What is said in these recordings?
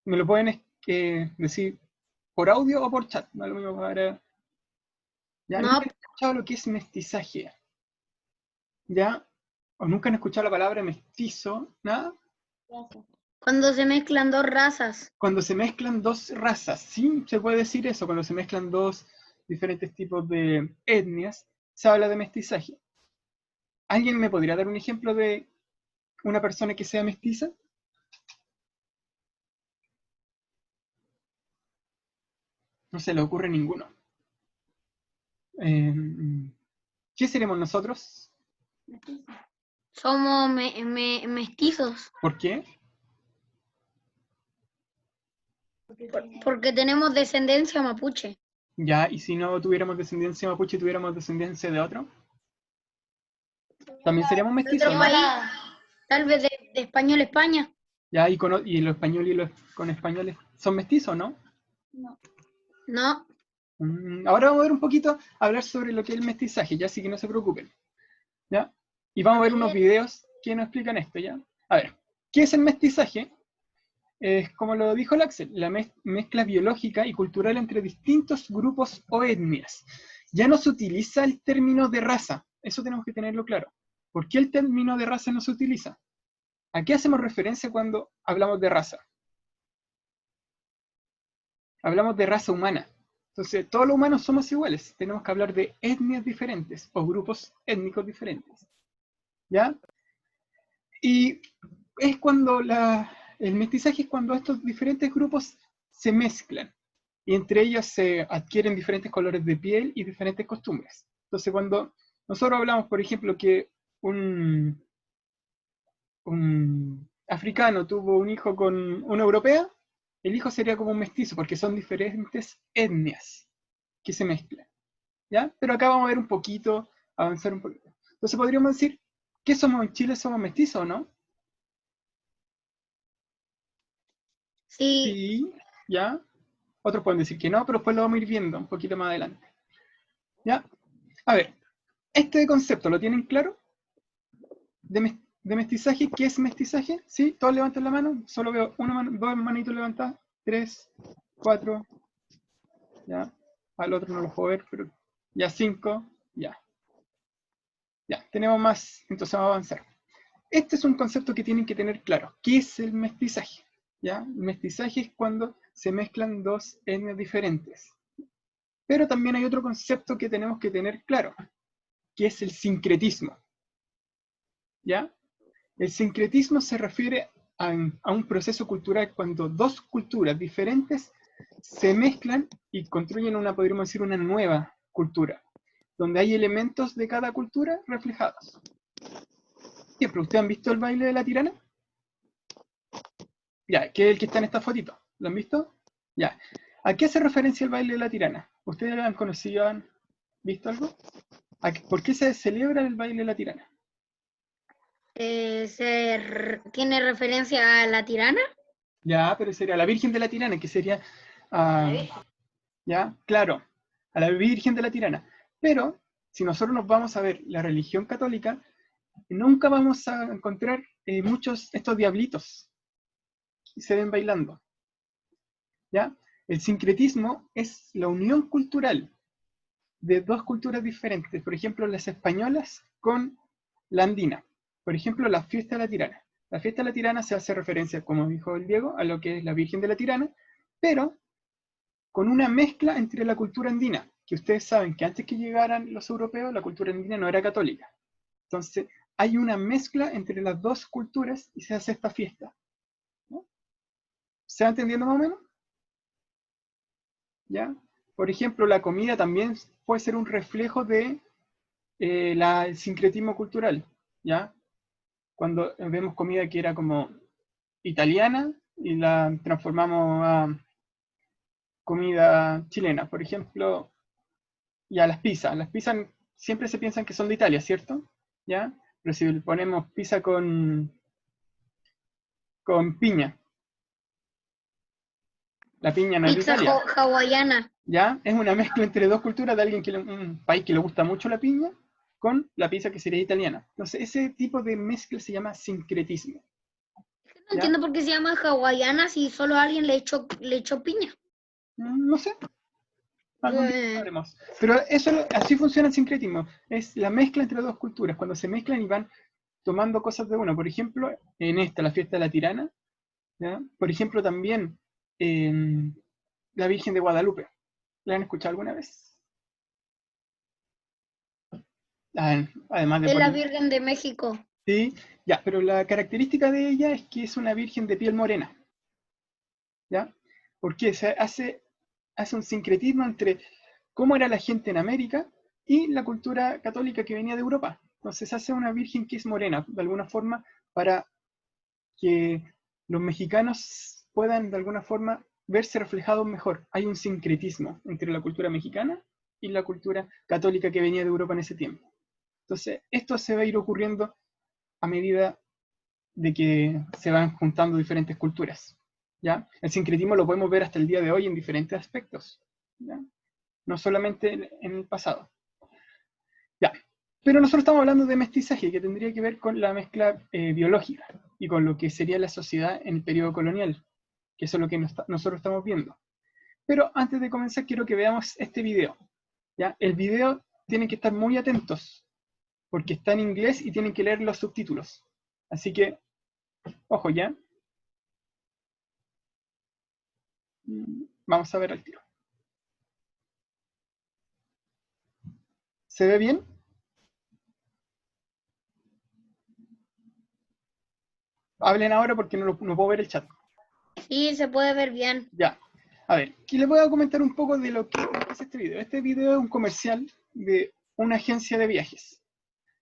Me lo pueden decir por audio o por chat. No es lo mismo para... Ya, No, nunca he escuchado lo que es mestizaje. ¿Ya? ¿O nunca han escuchado la palabra mestizo? ¿Nada? cuando se mezclan dos razas. Cuando se mezclan dos razas, sí, se puede decir eso. Cuando se mezclan dos diferentes tipos de etnias, se habla de mestizaje. ¿Alguien me podría dar un ejemplo de una persona que sea mestiza? No se le ocurre ninguno. Eh, ¿Qué seremos nosotros? Somos mestizos. ¿Por qué? Porque tenemos descendencia mapuche. Ya, y si no tuviéramos descendencia mapuche, tuviéramos descendencia de otro, también seríamos De otro mestizos, ¿no? país, tal vez de español España. Ya, y los españoles y los con españoles son mestizos, ¿no? No, Ahora vamos a ver un poquito, hablar sobre lo que es el mestizaje, ya, así que no se preocupen, ¿ya? Y vamos a ver unos videos que nos explican esto, ¿ya? A ver, ¿qué es el mestizaje? Es, como lo dijo el Axel, la mezcla biológica y cultural entre distintos grupos o etnias. Ya no se utiliza el término de raza, eso tenemos que tenerlo claro. ¿Por qué el término de raza no se utiliza? ¿A qué hacemos referencia cuando hablamos de raza? Hablamos de raza humana. Entonces, todos los humanos somos iguales. Tenemos que hablar de etnias diferentes o grupos étnicos diferentes. ¿Ya? Y es cuando el mestizaje es cuando estos diferentes grupos se mezclan y entre ellos se adquieren diferentes colores de piel y diferentes costumbres. Entonces, cuando nosotros hablamos, por ejemplo, que un africano tuvo un hijo con una europea, el hijo sería como un mestizo, porque son diferentes etnias que se mezclan. ¿Ya? Pero acá vamos a ver un poquito, avanzar un poquito. Entonces podríamos decir, ¿qué somos en Chile? ¿Somos mestizos o no? sí, Sí, ¿ya? Otros pueden decir que no, pero después lo vamos a ir viendo un poquito más adelante. ¿Ya? A ver, este concepto, ¿lo tienen claro? De mestizaje, ¿qué es mestizaje? ¿Sí? ¿Todos levanten la mano? Solo veo una mano, dos manitos levantadas. 3, 4, ya. Al otro no lo puedo ver, pero ya 5, ya. Ya, tenemos más, entonces vamos a avanzar. Este es un concepto que tienen que tener claro. ¿Qué es el mestizaje? ¿Ya? El mestizaje es cuando se mezclan dos etnias diferentes. Pero también hay otro concepto que tenemos que tener claro, que es el sincretismo. ¿Ya? El sincretismo se refiere a un proceso cultural cuando dos culturas diferentes se mezclan y construyen una, podríamos decir, una nueva cultura, donde hay elementos de cada cultura reflejados. Siempre, ¿ustedes han visto el baile de la tirana? Ya, que es el que está en esta fotito. ¿Lo han visto? Ya. ¿A qué hace referencia el baile de la tirana? ¿Ustedes lo han conocido, han visto algo? ¿Por qué se celebra el baile de la tirana? tiene referencia a la tirana. Ya, pero sería la Virgen de la Tirana, que sería, ah, ya, claro, a la Virgen de la Tirana. Pero, si nosotros nos vamos a ver la religión católica, nunca vamos a encontrar muchos estos diablitos que se ven bailando. ¿Ya? El sincretismo es la unión cultural de dos culturas diferentes, por ejemplo, las españolas con la andina. Por ejemplo, la fiesta de la tirana. La fiesta de la tirana se hace referencia, como dijo el Diego, a lo que es la Virgen de la Tirana, pero con una mezcla entre la cultura andina, que ustedes saben que antes que llegaran los europeos, la cultura andina no era católica. Entonces, hay una mezcla entre las dos culturas y se hace esta fiesta. ¿No? ¿Se va entendiendo más o menos? ¿Ya? Por ejemplo, la comida también puede ser un reflejo de el sincretismo cultural, ¿ya? Cuando vemos comida que era como italiana y la transformamos a comida chilena, por ejemplo, y a las pizzas siempre se piensan que son de Italia, ¿cierto? ¿Ya? Pero si le ponemos pizza con piña, la piña no es de Pizza Italia, hawaiana. ¿ya? Es una mezcla entre dos culturas de alguien un país que le gusta mucho la piña con la pizza que sería italiana. Entonces, ese tipo de mezcla se llama sincretismo. No entiendo por qué se llama hawaiana si solo alguien le echó piña. No sé. Algún día lo sabremos. Pero así funciona el sincretismo. Es la mezcla entre dos culturas. Cuando se mezclan y van tomando cosas de una. Por ejemplo, en esta, la fiesta de la tirana. ¿Ya? Por ejemplo, también la Virgen de Guadalupe. ¿La han escuchado alguna vez? Además de Es la Virgen de México. Sí, ya, pero la característica de ella es que es una virgen de piel morena. ¿Ya? Porque se hace un sincretismo entre cómo era la gente en América y la cultura católica que venía de Europa. Entonces hace una virgen que es morena, de alguna forma, para que los mexicanos puedan, de alguna forma, verse reflejados mejor. Hay un sincretismo entre la cultura mexicana y la cultura católica que venía de Europa en ese tiempo. Entonces, esto se va a ir ocurriendo a medida de que se van juntando diferentes culturas. ¿Ya? El sincretismo lo podemos ver hasta el día de hoy en diferentes aspectos, ¿ya? No solamente en el pasado. Ya. Pero nosotros estamos hablando de mestizaje, que tendría que ver con la mezcla biológica y con lo que sería la sociedad en el periodo colonial, que eso es lo que nosotros estamos viendo. Pero antes de comenzar quiero que veamos este video. ¿Ya? El video tienen que estar muy atentos, porque está en inglés y tienen que leer los subtítulos. Así que, ojo ya. Vamos a ver al tiro. ¿Se ve bien? Hablen ahora porque no puedo ver el chat. Sí, se puede ver bien. Ya. A ver, aquí les voy a comentar un poco de lo que es este video. Este video es un comercial de una agencia de viajes.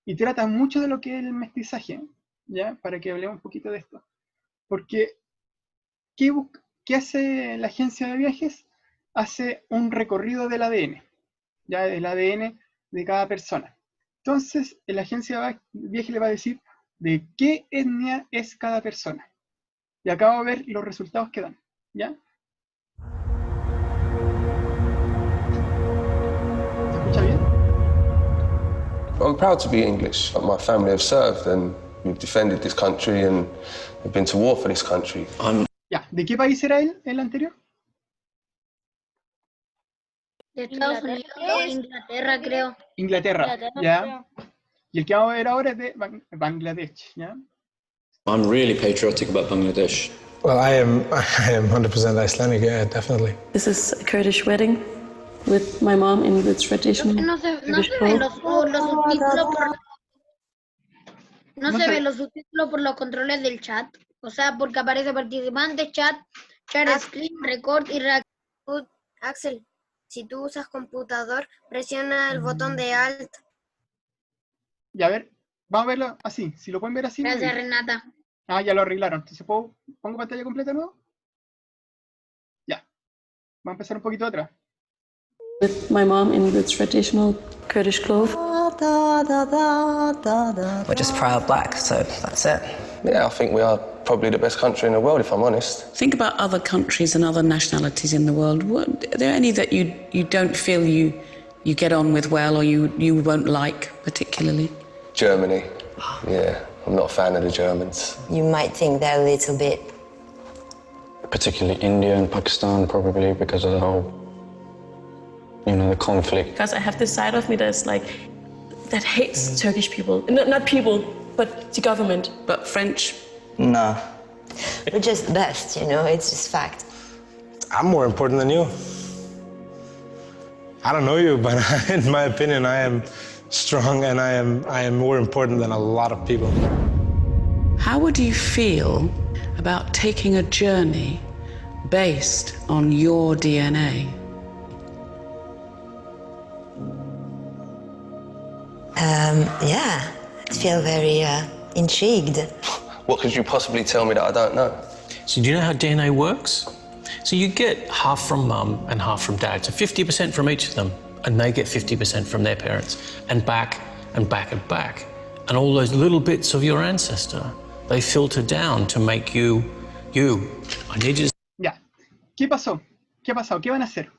Y trata mucho de lo que es el mestizaje, ¿ya? Para que hablemos un poquito de esto. Porque, ¿qué hace la agencia de viajes? Hace un recorrido del ADN, ¿ya? El ADN de cada persona. Entonces, la agencia de viajes le va a decir de qué etnia es cada persona. Y acá vamos a ver los resultados que dan, ¿ya? ¿Se escucha bien? I'm proud to be English. My family have served and we've defended this country and we've been to war for this country. Ya, ¿de qué país era él, el anterior? De Estados Unidos, Inglaterra, creo. Inglaterra, ¿ya? Y el que vamos a ver ahora es de Bangladesh, ¿ya? I'm really patriotic about Bangladesh. Well, I am 100% Icelandic, yeah, definitely. This is a Kurdish wedding with my mom in the traditional. No se ven los subtítulos los subtítulos por los controles del chat. O sea, porque aparece participante, chat, share screen, record y reacción. Axel, si tú usas computador, presiona el botón de Alt. Y a ver, vamos a verlo así. Si lo pueden ver así. Gracias, Renata. Ah, ya lo arreglaron. Entonces, ¿pongo pantalla completa de nuevo? Ya. Vamos a empezar un poquito atrás. With my mom in the traditional Kurdish clothes. We're just proud black, so that's it. Yeah, I think we are probably the best country in the world, if I'm honest. Think about other countries and other nationalities in the world. Are there any that you don't feel you get on with well or you won't like particularly? Germany. Yeah, I'm not a fan of the Germans. You might think they're a little bit. Particularly India and Pakistan, probably because of the whole, the conflict. Because I have this side of me that's like, that hates Turkish people. Not people, but the government. But French? No. We're just the best, it's just fact. I'm more important than you. I don't know you, but in my opinion, I am strong and I am more important than a lot of people. How would you feel about taking a journey based on your DNA? Yeah, I feel very intrigued. What could you possibly tell me that I don't know? So do you know how DNA works? So you get half from mum and half from dad, so 50% from each of them, and they get 50% from their parents, and back and back and back. And all those little bits of your ancestor, they filter down to make you. I need you to... Ya. ¿Qué pasó? ¿Qué ha pasado? ¿Qué van a hacer?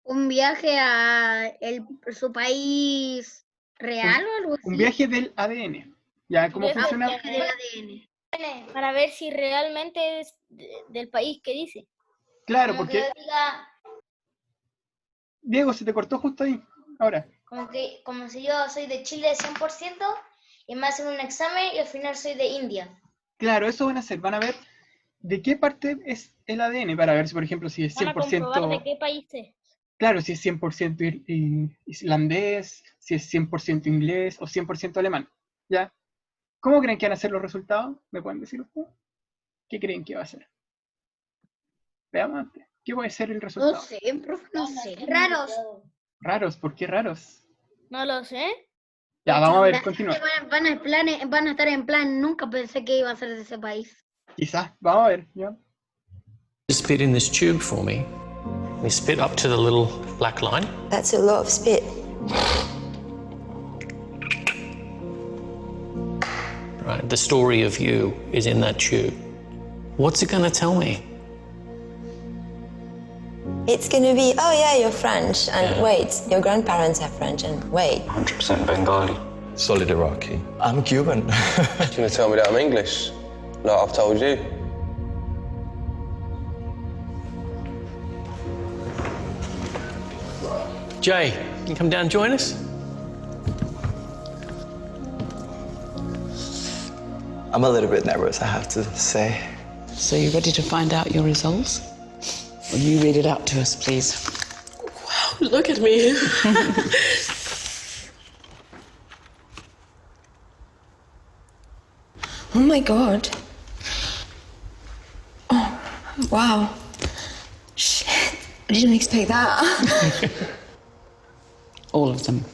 Un viaje a su país real o algo así. Un viaje del ADN. ¿Ya? ¿Cómo funciona? Del ADN. Para ver si realmente es del país que dice. Claro, Como porque... que yo diga, Diego, se te cortó justo ahí. Ahora. como si yo soy de Chile 100% y me hacen un examen y al final soy de India. Claro, eso van a hacer. Van a ver de qué parte es el ADN para ver si, por ejemplo, si es 100%... Van a comprobar de qué país es. Claro, si es 100% islandés, si es 100% inglés o 100% alemán. ¿Ya? ¿Cómo creen que van a ser los resultados? ¿Me pueden decir ustedes? ¿Qué creen que va a ser? Veamos antes. ¿Qué puede ser el resultado? No sé, profe, no sé. Raros. Raros, ¿por qué raros? No lo sé. Ya, vamos a ver, continúa. Van a estar en plan, nunca pensé que iba a ser de ese país. Quizás, vamos a ver. ¿Ya? Spit in this tube for me. We spit up to the little black line. That's a lot of spit. Right, the story of you is in that tube. What's it going to tell me? It's going to be, oh yeah, you're French, and wait, your grandparents are French, and wait. 100% Bengali. Solid Iraqi. I'm Cuban. You're going to tell me that I'm English, like I've told you. Jay, can you come down and join us? I'm a little bit nervous, I have to say. So you ready to find out your results? Will you read it out to us, please? Wow, look at me. Oh my God. Oh, wow. Shit, I didn't expect that. All of them.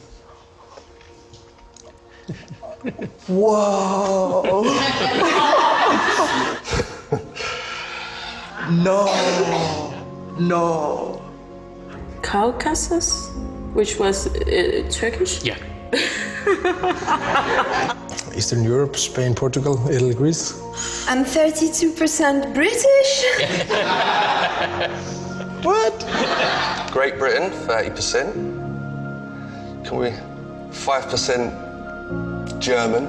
Whoa! No. Caucasus, which was Turkish? Yeah. Eastern Europe, Spain, Portugal, Italy, Greece. I'm 32% British. What? Great Britain, 30%. Can we... 5% German.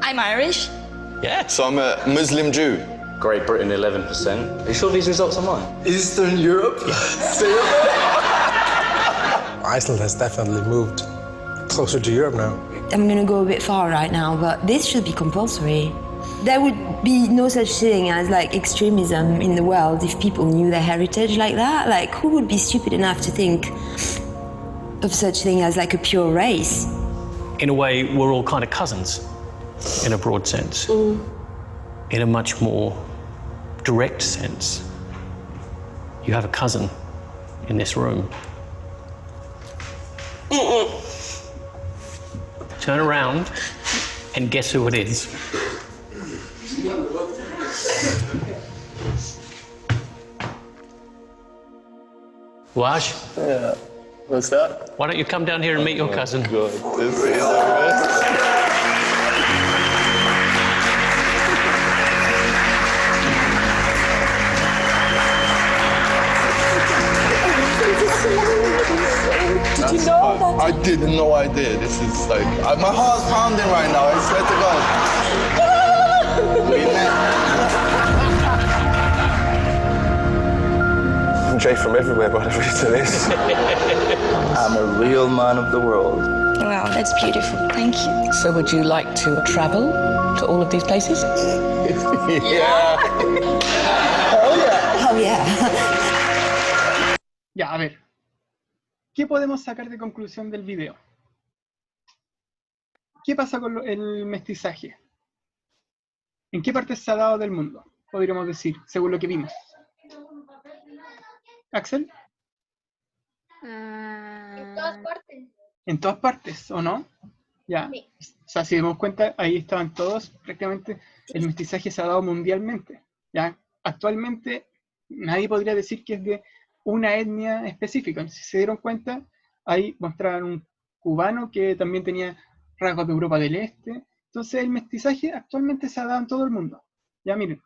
I'm Irish. Yeah. So I'm a Muslim Jew. Great Britain, 11%. Are you sure these results are mine? Eastern Europe? Seriously? Iceland has definitely moved closer to Europe now. I'm gonna go a bit far right now, but this should be compulsory. There would be no such thing as like extremism in the world if people knew their heritage like that. Like, who would be stupid enough to think of such thing as like a pure race? In a way, we're all kind of cousins, in a broad sense. In a much more direct sense, you have a cousin in this room. Turn around and guess who it is. Waj? Yeah. What's that? Why don't you come down here and meet your cousin? God, this is nervous. Did you know that? I didn't know I did. This is like, my heart's pounding right now, I swear to God. We met. Jay from everywhere by the reason of this. I'm a real man of the world. Wow, that's beautiful. Thank you. So would you like to travel to all of these places? Yeah. Oh yeah. Ya, a ver. ¿Qué podemos sacar de conclusión del video? ¿Qué pasa con el mestizaje? ¿En qué parte se ha dado del mundo? Podríamos decir, según lo que vimos. ¿Axel? En todas partes. En todas partes, ¿o no? Ya. Sí. O sea, si damos cuenta, ahí estaban todos, prácticamente el mestizaje se ha dado mundialmente. Ya. Actualmente nadie podría decir que es de una etnia específica. Si se dieron cuenta, ahí mostraban un cubano que también tenía rasgos de Europa del Este. Entonces el mestizaje actualmente se ha dado en todo el mundo. Ya miren,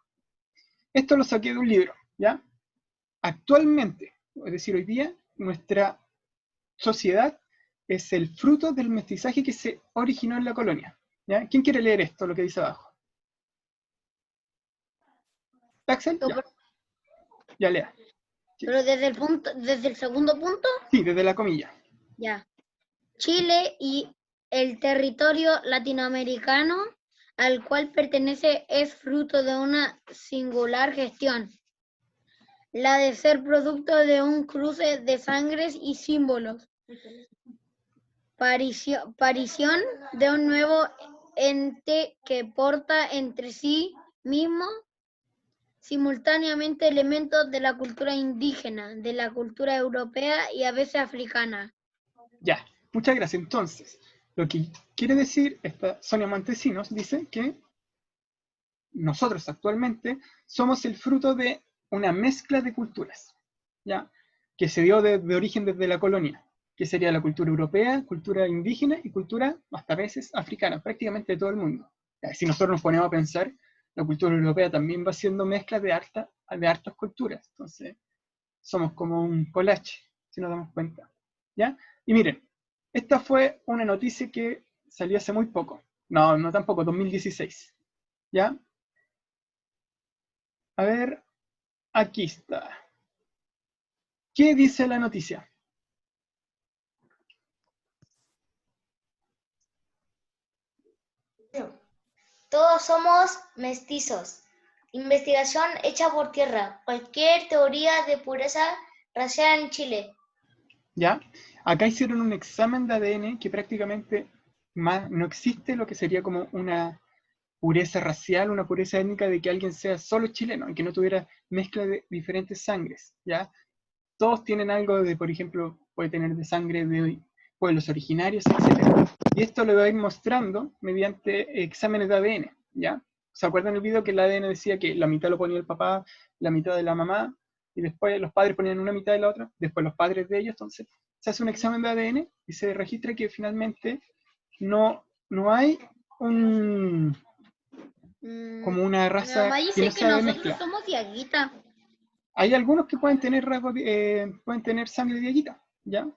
esto lo saqué de un libro, ¿ya? Actualmente, es decir, hoy día, nuestra sociedad es el fruto del mestizaje que se originó en la colonia. ¿Ya? ¿Quién quiere leer esto, lo que dice abajo? ¿Axel? Ya. Ya lea. Sí. Pero desde el segundo punto. Sí, desde la comilla. Ya. Chile y el territorio latinoamericano al cual pertenece es fruto de una singular gestión, la de ser producto de un cruce de sangres y símbolos, parición de un nuevo ente que porta entre sí mismo simultáneamente elementos de la cultura indígena, de la cultura europea y a veces africana. Ya, muchas gracias. Entonces, lo que quiere decir esta Sonia Montesinos dice que nosotros actualmente somos el fruto de una mezcla de culturas, ¿ya? Que se dio de origen desde la colonia, que sería la cultura europea, cultura indígena y cultura, hasta veces, africana, prácticamente de todo el mundo. Ya, si nosotros nos ponemos a pensar, la cultura europea también va siendo mezcla de hartas culturas, entonces somos como un collage, si nos damos cuenta, ¿ya? Y miren, esta fue una noticia que salió hace muy poco, no tampoco, 2016, ¿ya? A ver, aquí está. ¿Qué dice la noticia? Todos somos mestizos. Investigación hecha por tierra. Cualquier teoría de pureza racial en Chile. ¿Ya? Acá hicieron un examen de ADN que prácticamente no existe lo que sería como una pureza racial, una pureza étnica de que alguien sea solo chileno y que no tuviera mezcla de diferentes sangres, ¿ya? Todos tienen algo de, por ejemplo, puede tener de sangre de pueblos originarios, etc. Y esto lo va a ir mostrando mediante exámenes de ADN, ¿ya? ¿Se acuerdan el video que el ADN decía que la mitad lo ponía el papá, la mitad de la mamá, y después los padres ponían una mitad de la otra, después los padres de ellos? Entonces se hace un examen de ADN y se registra que finalmente no hay como una raza Mi mamá dice que no que sea de nosotros mezcla. somos diaguita. Hay algunos que pueden tener rasgos, pueden tener sangre diaguita, ¿ya?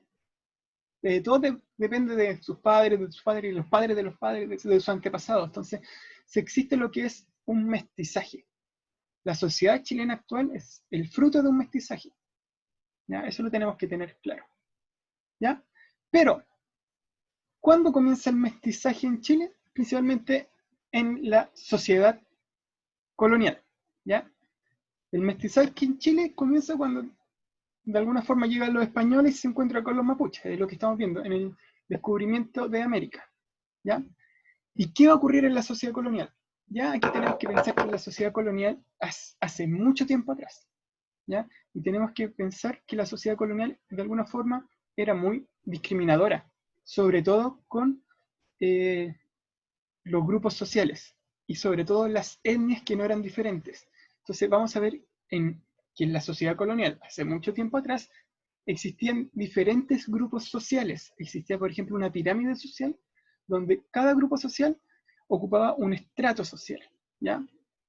Todo depende de sus padres, y los padres de los padres, de sus antepasados. Entonces, se existe lo que es un mestizaje. La sociedad chilena actual es el fruto de un mestizaje, ¿ya? Eso lo tenemos que tener claro, ¿ya? Pero, ¿cuándo comienza el mestizaje en Chile? Principalmente en la sociedad colonial, ¿ya? El mestizaje en Chile comienza cuando de alguna forma llegan los españoles y se encuentran con los mapuches, es lo que estamos viendo en el descubrimiento de América, ¿ya? ¿Y qué va a ocurrir en la sociedad colonial? Ya aquí tenemos que pensar que la sociedad colonial hace mucho tiempo atrás, ¿ya? Y tenemos que pensar que la sociedad colonial de alguna forma era muy discriminadora, sobre todo con los grupos sociales y sobre todo las etnias que no eran diferentes. Entonces vamos a ver que en la sociedad colonial, hace mucho tiempo atrás, existían diferentes grupos sociales. Existía, por ejemplo, una pirámide social, donde cada grupo social ocupaba un estrato social, ¿ya?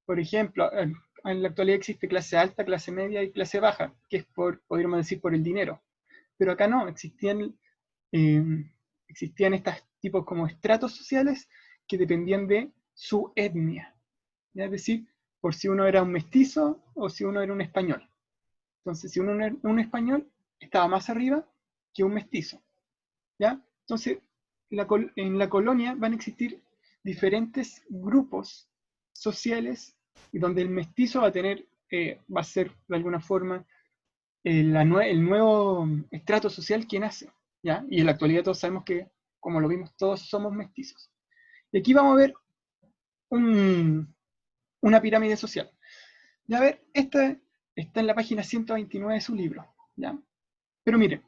Por ejemplo, en la actualidad existe clase alta, clase media y clase baja, que es podríamos decir, por el dinero. Pero acá no, existían estos tipos como estratos sociales que dependían de su etnia, ¿ya? Es decir, por si uno era un mestizo o si uno era un español. Entonces, si uno era un español, estaba más arriba que un mestizo, ¿ya? Entonces, en la colonia van a existir diferentes grupos sociales y donde el mestizo va a ser de alguna forma el nuevo estrato social que nace, ¿ya? Y en la actualidad todos sabemos que, como lo vimos, todos somos mestizos. Y aquí vamos a ver una pirámide social. Ya, a ver, esta está en la página 129 de su libro, ¿ya? Pero miren,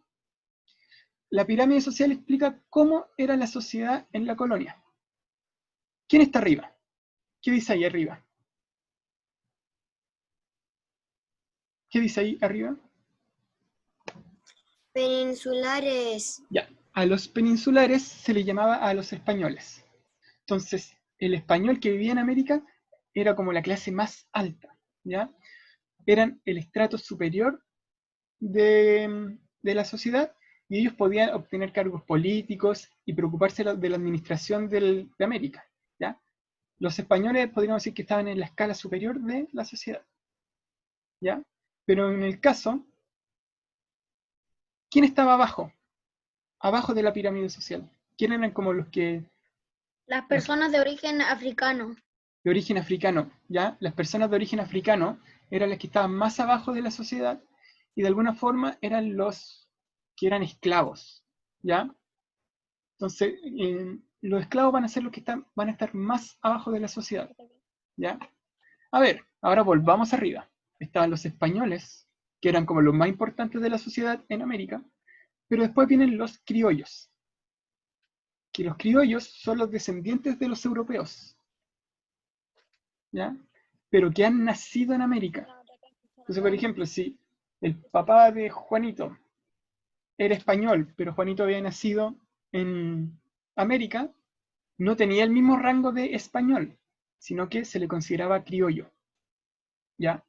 la pirámide social explica cómo era la sociedad en la colonia. ¿Quién está arriba? ¿Qué dice ahí arriba? ¿Qué dice ahí arriba? Peninsulares. Ya, a los peninsulares se le llamaba a los españoles. Entonces, el español que vivía en América era como la clase más alta, ¿ya? Eran el estrato superior de la sociedad, y ellos podían obtener cargos políticos y preocuparse de la administración de América, ¿ya? Los españoles podríamos decir que estaban en la escala superior de la sociedad, ¿ya? Pero en el caso, ¿quién estaba abajo? Abajo de la pirámide social. ¿Quién eran como los que... Las personas de origen africano. De origen africano, ¿ya? Las personas de origen africano eran las que estaban más abajo de la sociedad y de alguna forma eran los que eran esclavos, ¿ya? Entonces, los esclavos van a ser los que van a estar más abajo de la sociedad, ¿ya? A ver, ahora volvamos arriba. Estaban los españoles, que eran como los más importantes de la sociedad en América, pero después vienen los criollos, que los criollos son los descendientes de los europeos, ¿ya? Pero que han nacido en América. Entonces, por ejemplo, si el papá de Juanito era español, pero Juanito había nacido en América, no tenía el mismo rango de español, sino que se le consideraba criollo, ¿ya?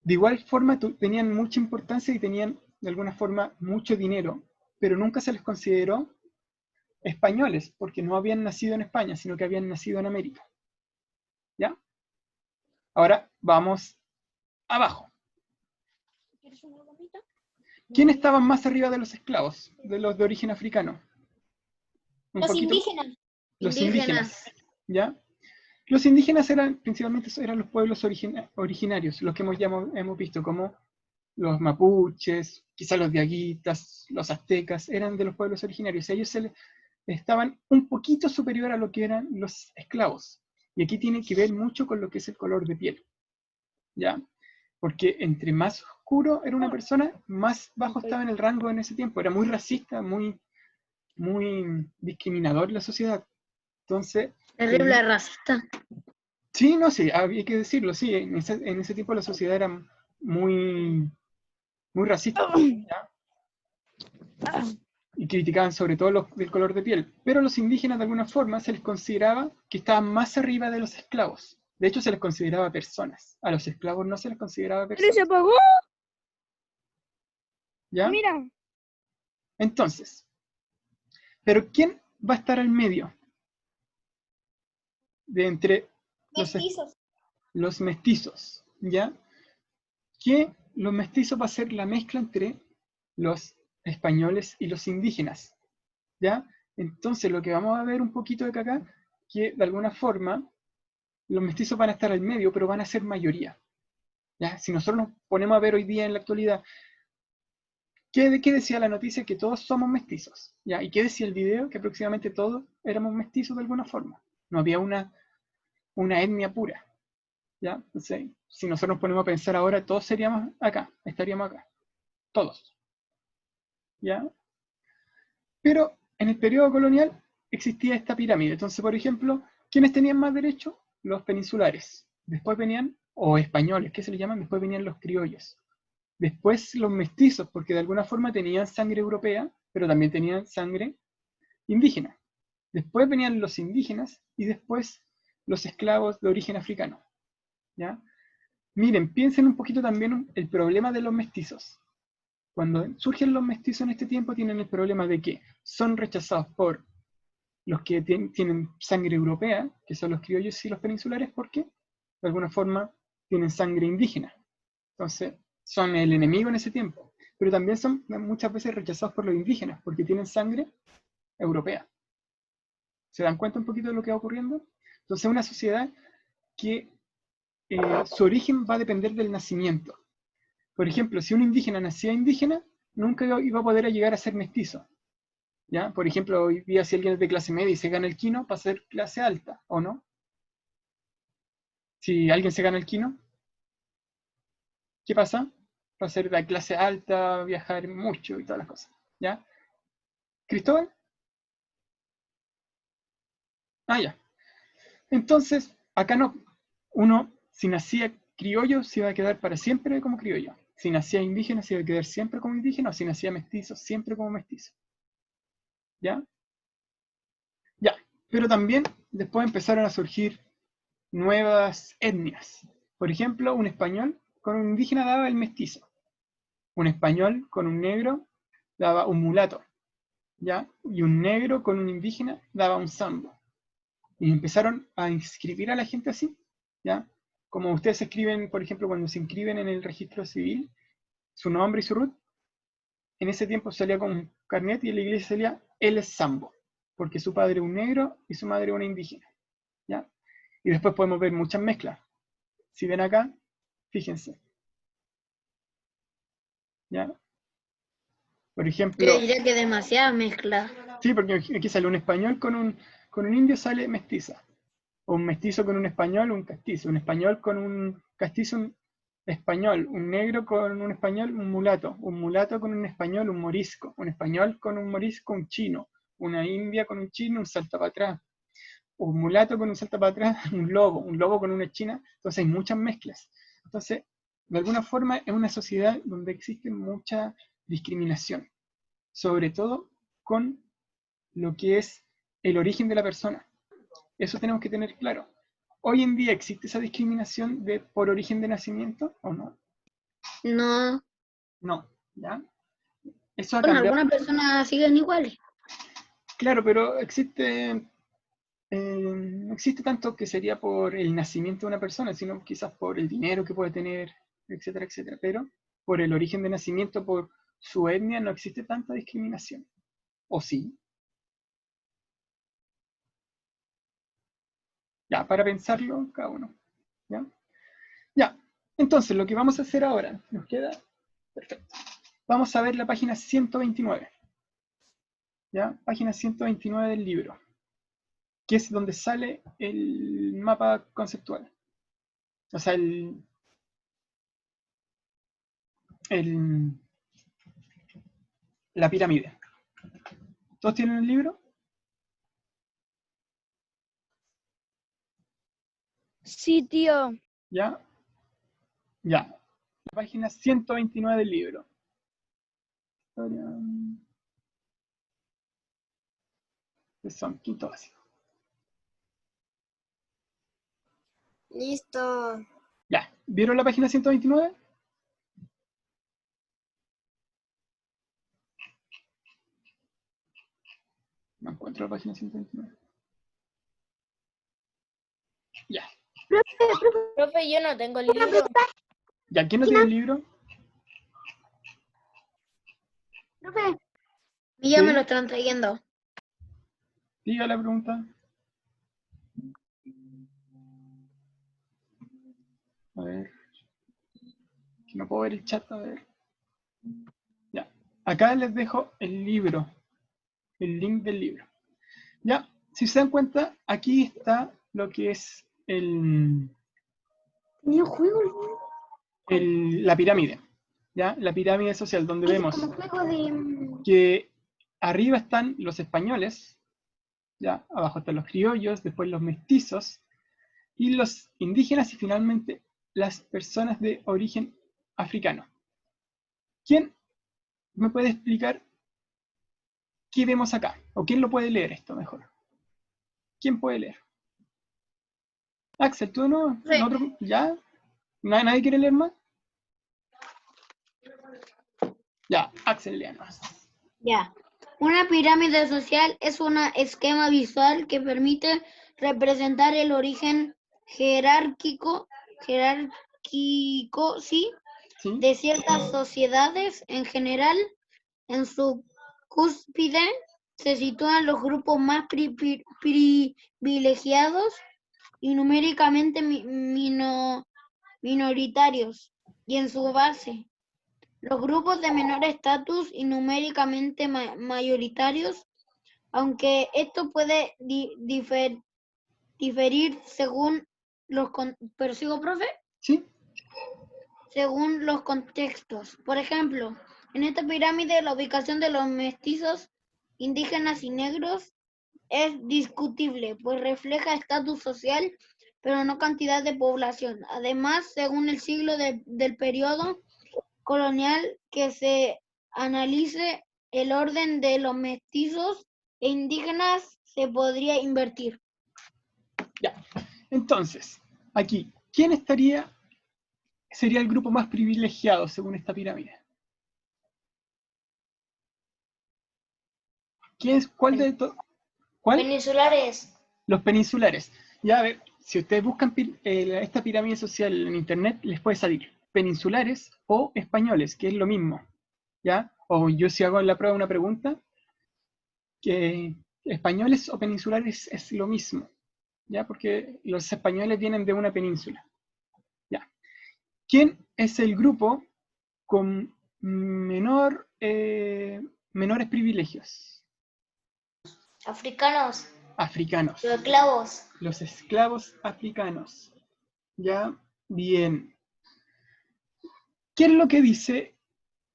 De igual forma, tenían mucha importancia y tenían, de alguna forma, mucho dinero, pero nunca se les consideró españoles, porque no habían nacido en España, sino que habían nacido en América, ¿ya? Ahora vamos abajo. ¿Quién estaba más arriba de los esclavos, de los de origen africano? Los indígenas. Los indígenas, ¿ya? Los indígenas principalmente eran los pueblos originarios, los que hemos visto, como los mapuches, quizás los diaguitas, los aztecas, eran de los pueblos originarios. Ellos estaban un poquito superior a lo que eran los esclavos. Y aquí tiene que ver mucho con lo que es el color de piel, ¿ya? Porque entre más oscuro era una persona, más bajo estaba en el rango en ese tiempo. Era muy racista, muy discriminador la sociedad. Entonces... Terrible racista. Sí, no, sí, había que decirlo, sí. En ese tiempo la sociedad era muy racista, ¿ya? Y criticaban sobre todo del color de piel. Pero los indígenas de alguna forma se les consideraba que estaban más arriba de los esclavos. De hecho se les consideraba personas. A los esclavos no se les consideraba personas. ¡Pero se apagó! ¿Ya? Mira. Entonces, ¿pero quién va a estar al medio? De entre los mestizos, ¿ya? Que los mestizos va a ser la mezcla entre los españoles y los indígenas, ¿ya? Entonces lo que vamos a ver un poquito de acá, que de alguna forma los mestizos van a estar al medio, pero van a ser mayoría, ¿ya? Si nosotros nos ponemos a ver hoy día en la actualidad, ¿qué decía la noticia? Que todos somos mestizos, ¿ya? ¿Y qué decía el video? Que aproximadamente todos éramos mestizos de alguna forma. No había una etnia pura, ¿ya? Entonces, si nosotros nos ponemos a pensar ahora, todos estaríamos acá, todos, ¿ya? Pero en el periodo colonial existía esta pirámide. Entonces, por ejemplo, ¿quiénes tenían más derecho? Los peninsulares. Después venían, o españoles, ¿qué se les llaman? Después venían los criollos. Después los mestizos, porque de alguna forma tenían sangre europea, pero también tenían sangre indígena. Después venían los indígenas y después los esclavos de origen africano, ¿ya? Miren, piensen un poquito también el problema de los mestizos. Cuando surgen los mestizos en este tiempo tienen el problema de que son rechazados por los que tienen sangre europea, que son los criollos y los peninsulares, porque de alguna forma tienen sangre indígena. Entonces, son el enemigo en ese tiempo. Pero también son muchas veces rechazados por los indígenas, porque tienen sangre europea. ¿Se dan cuenta un poquito de lo que va ocurriendo? Entonces, una sociedad que su origen va a depender del nacimiento. Por ejemplo, si un indígena nacía indígena, nunca iba a poder llegar a ser mestizo, ¿ya? Por ejemplo, hoy día si alguien es de clase media y se gana el quino, va a ser clase alta, ¿o no? Si alguien se gana el quino, ¿qué pasa? Va a ser de clase alta, viajar mucho y todas las cosas, ¿ya? ¿Cristóbal? Ah, ya. Entonces, acá no, uno, si nacía criollo, se iba a quedar para siempre como criollo. Si nacía indígena, se iba a quedar siempre como indígena, o si nacía mestizo, siempre como mestizo. ¿Ya? Ya, pero también después empezaron a surgir nuevas etnias. Por ejemplo, un español con un indígena daba el mestizo. Un español con un negro daba un mulato, ¿ya? Y un negro con un indígena daba un sambo. Y empezaron a inscribir a la gente así, ¿ya? Como ustedes escriben, por ejemplo, cuando se inscriben en el registro civil, su nombre y su root, en ese tiempo salía con un carnet y en la iglesia salía, él es sambo, porque su padre es un negro y su madre una indígena, ¿ya? Y después podemos ver muchas mezclas. Si ven acá, fíjense. ¿Ya? Por ejemplo... Yo diría que demasiada mezcla. Sí, porque aquí sale un español con un indio, sale mestiza. O un mestizo con un español, un castizo. Un español con un castizo, un español. Un negro con un español, un mulato. Un mulato con un español, un morisco. Un español con un morisco, un chino. Una india con un chino, un salta para atrás. Un mulato con un salta para atrás, un lobo con una china. Entonces hay muchas mezclas. Entonces, de alguna forma es una sociedad donde existe mucha discriminación. Sobre todo con lo que es el origen de la persona. Eso tenemos que tener claro. ¿Hoy en día existe esa discriminación por origen de nacimiento o no? No. No, ¿ya? Eso ha Bueno, cambiado. algunas personas siguen iguales. Claro, pero existe, no existe tanto que sería por el nacimiento de una persona, sino quizás por el dinero que puede tener, etcétera, etcétera. Pero por el origen de nacimiento, por su etnia, no existe tanta discriminación. ¿O sí? Ya, para pensarlo cada uno. ¿Ya? Ya, entonces lo que vamos a hacer ahora, nos queda, perfecto. Vamos a ver la página 129. ¿Ya? Página 129 del libro, que es donde sale el mapa conceptual. O sea, la pirámide. ¿Todos tienen el libro? Sí, tío. ¿Ya? Ya. La página 129 del libro. Son quinto básico. Listo. Ya. ¿Vieron la página 129? No encuentro la página 129. Ya. Profe, yo no tengo el libro. ¿Ya quién no tiene el libro? Profe. Y ya ¿Sí? me lo están trayendo. Diga la pregunta. A ver. Que no puedo ver el chat, a ver. Ya. Acá les dejo el libro. El link del libro. Ya. Si se dan cuenta, aquí está lo que es la pirámide. ¿Ya? La pirámide social, donde vemos que arriba están los españoles, ¿ya? Abajo están los criollos, después los mestizos, y los indígenas, y finalmente las personas de origen africano. ¿Quién me puede explicar qué vemos acá? ¿O quién lo puede leer esto mejor? ¿Quién puede leer? Axel, ¿tú no? Sí. ¿Ya? ¿Nadie quiere leer más? Ya, Axel, lea más. Ya. Una pirámide social es un esquema visual que permite representar el origen jerárquico, ¿sí? De ciertas sociedades. En general, en su cúspide se sitúan los grupos más privilegiados y numéricamente minoritarios, y en su base los grupos de menor estatus y numéricamente mayoritarios, aunque esto puede diferir según los... ¿Persigo, profe? Sí. Según los contextos. Por ejemplo, en esta pirámide la ubicación de los mestizos, indígenas y negros es discutible, pues refleja estatus social, pero no cantidad de población. Además, según el siglo del periodo colonial que se analice, el orden de los mestizos e indígenas se podría invertir. Ya, entonces, aquí, ¿quién sería el grupo más privilegiado según esta pirámide? ¿Cuál de todos? ¿Cuál? Peninsulares. Los peninsulares. Ya, a ver, si ustedes buscan esta pirámide social en internet, les puede salir peninsulares o españoles, que es lo mismo. ¿Ya? O yo si hago en la prueba una pregunta, que españoles o peninsulares es lo mismo. ¿Ya? Porque los españoles vienen de una península. ¿Ya? ¿Quién es el grupo con menores privilegios? Africanos. Africanos. Los esclavos. Los esclavos africanos. Ya, bien. ¿Qué es lo que dice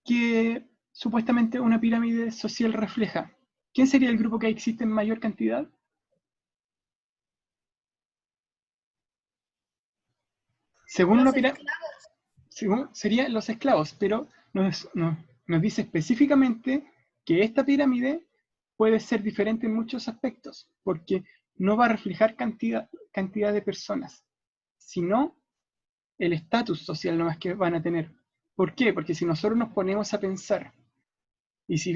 que supuestamente una pirámide social refleja? ¿Quién sería el grupo que existe en mayor cantidad? Según una pirámide, serían los esclavos, pero nos dice específicamente que esta pirámide puede ser diferente en muchos aspectos, porque no va a reflejar cantidad de personas, sino el estatus social nomás que van a tener. ¿Por qué? Porque si nosotros nos ponemos a pensar, y si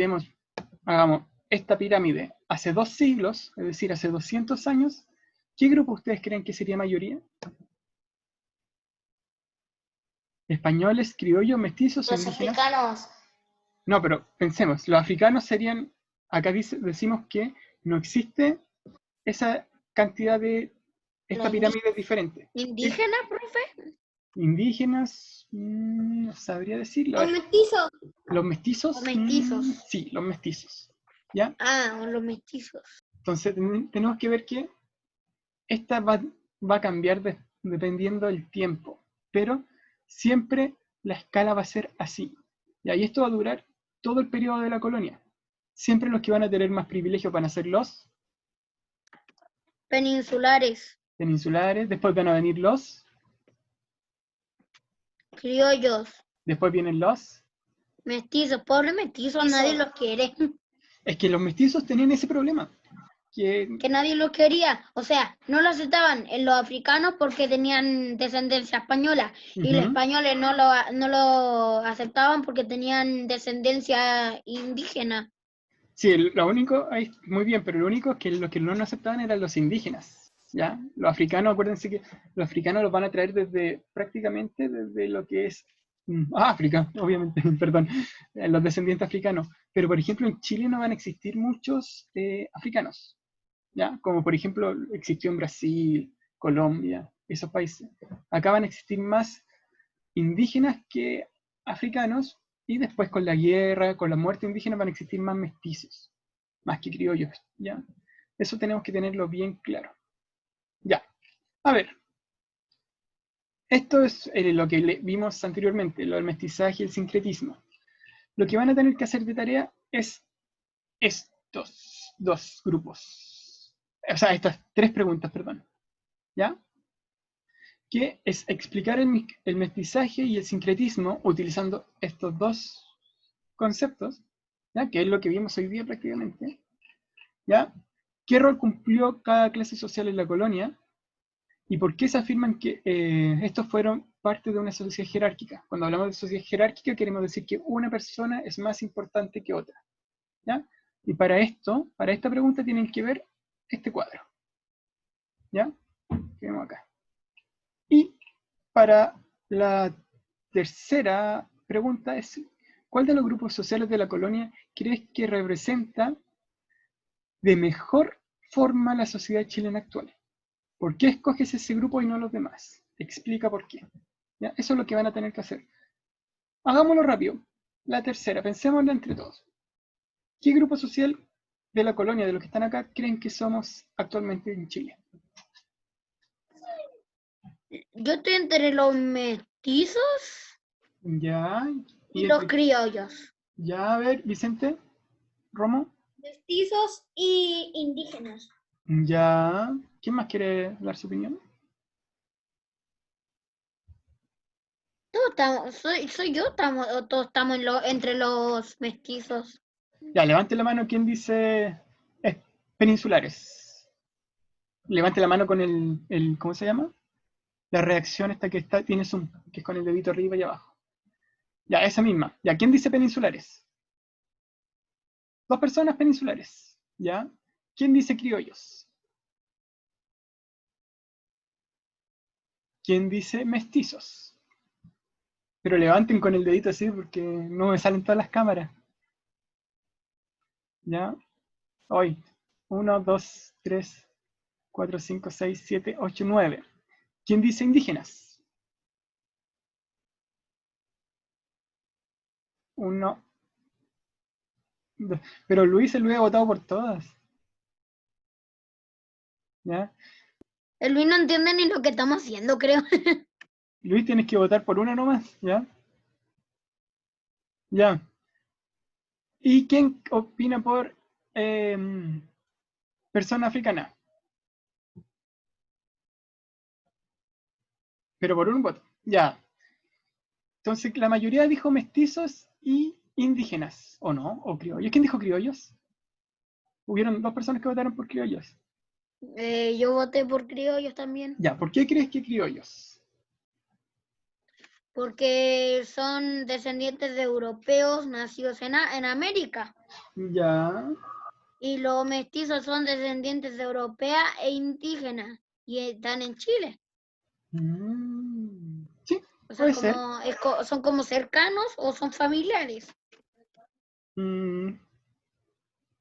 hagamos esta pirámide hace 2 siglos, es decir, hace 200 años, ¿qué grupo ustedes creen que sería mayoría? ¿Españoles, criollos, mestizos, Los indígenas? africanos. No, pero pensemos, los africanos serían, acá decimos que no existe esa cantidad de, esta pirámide es diferente. ¿Indígenas, profe? Indígenas, no sabría decirlo. Los mestizos. ¿Los mestizos? Los mestizos. Sí, los mestizos. ¿Ya? Ah, los mestizos. Entonces tenemos que ver que esta va a cambiar dependiendo del tiempo, pero siempre la escala va a ser así. Y ahí esto va a durar todo el periodo de la colonia. Siempre los que van a tener más privilegios van a ser los peninsulares. Después van a venir los criollos. Después vienen los mestizos. Pobres mestizos, nadie los quiere. Es que los mestizos tenían ese problema. Que nadie los quería. O sea, no lo aceptaban en los africanos porque tenían descendencia española. Y los españoles no lo aceptaban porque tenían descendencia indígena. Sí, lo único, muy bien, pero lo único es que los que no lo aceptaban eran los indígenas. ¿Ya? Los africanos, acuérdense que los africanos los van a traer prácticamente desde lo que es África, obviamente, perdón, los descendientes africanos. Pero por ejemplo en Chile no van a existir muchos africanos. ¿Ya? Como por ejemplo existió en Brasil, Colombia, esos países. Acá van a existir más indígenas que africanos, y después con la guerra, con la muerte indígena, van a existir más mestizos, más que criollos. ¿Ya? Eso tenemos que tenerlo bien claro. Ya, a ver. Esto es lo que vimos anteriormente, lo del mestizaje y el sincretismo. Lo que van a tener que hacer de tarea es estos 2 grupos. O sea, estas 3 preguntas, perdón. ¿Ya? Que es explicar el mestizaje y el sincretismo utilizando estos 2 conceptos, ¿ya? Que es lo que vimos hoy día prácticamente. ¿Ya? ¿Qué rol cumplió cada clase social en la colonia? ¿Y por qué se afirman que estos fueron parte de una sociedad jerárquica? Cuando hablamos de sociedad jerárquica queremos decir que una persona es más importante que otra. ¿Ya? Y para esta pregunta tienen que ver este cuadro. ¿Ya? Que vemos acá. Y para la tercera pregunta es, ¿cuál de los grupos sociales de la colonia crees que representa de mejor forma la sociedad chilena actual? ¿Por qué escoges ese grupo y no los demás? Explica por qué. ¿Ya? Eso es lo que van a tener que hacer. Hagámoslo rápido. La tercera, pensémosla entre todos. ¿Qué grupo social de la colonia, de los que están acá, creen que somos actualmente en Chile? Yo estoy entre los mestizos Ya. y los criollos. Ya, a ver, Vicente, Romo. Mestizos y indígenas. Ya. ¿Quién más quiere dar su opinión? Todos estamos, todos estamos entre los mestizos. Ya, levante la mano quien dice peninsulares. Levante la mano con el ¿cómo se llama? La reacción esta que tiene zoom, que es con el dedito arriba y abajo. Ya, esa misma. Ya, ¿quién dice peninsulares? 2 personas peninsulares. ¿Ya? ¿Quién dice criollos? ¿Quién dice mestizos? Pero levanten con el dedito así porque no me salen todas las cámaras. ¿Ya? Hoy. 1, 2, 3, 4, 5, 6, 7, 8, 9. ¿Quién dice indígenas? 1, 2. Pero Luis ha votado por todas. ¿Ya? El Luis no entiende ni lo que estamos haciendo, creo. Luis, tienes que votar por una nomás, ¿ya? Ya. ¿Y quién opina por persona africana? Pero por un voto. Ya. Entonces, la mayoría dijo mestizos y indígenas, ¿o no? ¿O criollos? ¿Quién dijo criollos? Hubieron 2 personas que votaron por criollos. Yo voté por criollos también. Ya, ¿por qué crees que criollos? Porque son descendientes de europeos nacidos en América. Ya. Y los mestizos son descendientes de europeas e indígenas. Y están en Chile. Sí, O sea, puede ser. son como cercanos o son familiares.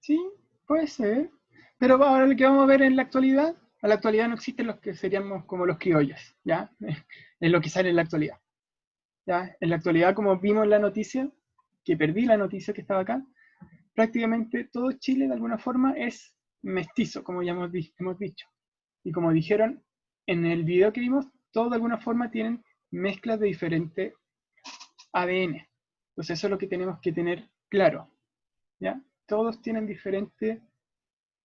Sí, puede ser. Pero ahora lo que vamos a ver en la actualidad, a la actualidad no existen los que seríamos como los criollos, ¿ya? Es lo que sale en la actualidad. ¿Ya? En la actualidad, como vimos en la noticia, que perdí la noticia que estaba acá, prácticamente todo Chile de alguna forma es mestizo, como ya hemos dicho. Y como dijeron en el video que vimos, todos de alguna forma tienen mezclas de diferente ADN. Entonces eso es lo que tenemos que tener claro, ¿ya? Todos tienen diferente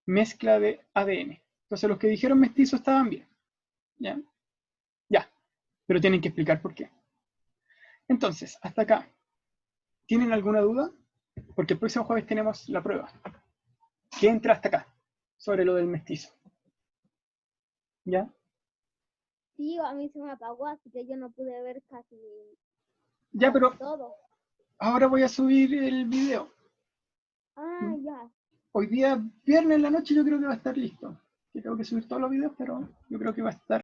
mezcla de ADN. Entonces los que dijeron mestizo estaban bien, ¿ya? Ya, pero tienen que explicar por qué. Entonces, hasta acá, ¿tienen alguna duda? Porque el próximo jueves tenemos la prueba. ¿Qué entra hasta acá sobre lo del mestizo? ¿Ya? Sí, a mí se me apagó, así que yo no pude ver casi Ya, pero todo. ahora voy a subir el video. Ah, ya. Hoy día, viernes en la noche, yo creo que va a estar listo. Que tengo que subir todos los videos, pero yo creo que va a estar